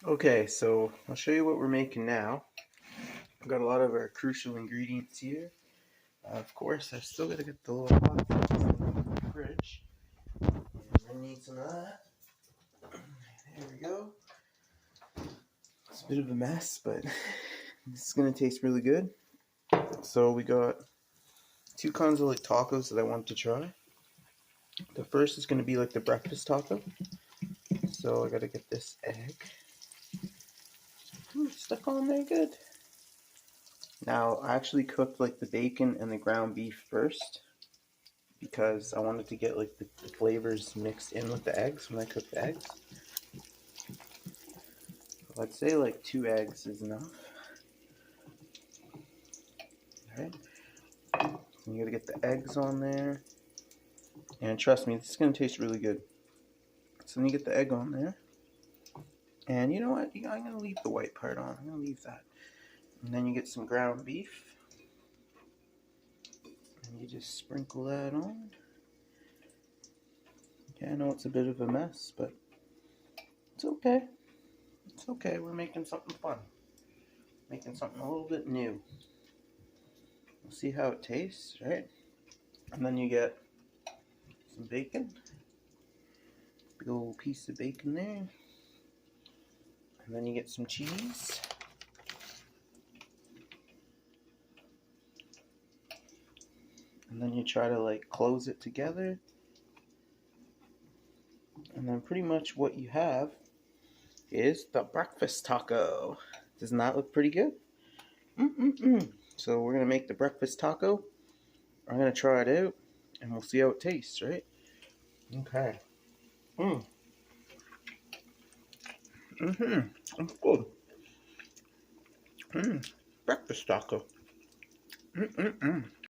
Okay, so I'll show you what we're making now. I've got a lot of our crucial ingredients here. Of course, I still gotta get the little hot sauce in the fridge. And I need some of that. There we go. It's a bit of a mess, but this is gonna taste really good. So we got two kinds of like tacos that I want to try. The first is gonna be like the breakfast taco. So I gotta get this egg. Stuck on there good. Now I actually cooked like the bacon and the ground beef first because I wanted to get like the flavors mixed in with the eggs when I cook the eggs. So I'd say like 2 eggs is enough. Alright. You gotta get the eggs on there. And trust me, this is gonna taste really good. So then you get the egg on there. And you know what? I'm gonna leave the white part on. I'm gonna leave that. And then you get some ground beef. And you just sprinkle that on. Yeah, I know it's a bit of a mess, but it's okay. It's okay. We're making something fun. Making something a little bit new. We'll see how it tastes, right? And then you get some bacon. Big old piece of bacon there. And then you get some cheese. And then you try to like close it together. And then pretty much what you have is the breakfast taco. Doesn't that look pretty good? So we're gonna make the breakfast taco. I'm gonna try it out and we'll see how it tastes, right? Okay. It's good. Breakfast taco.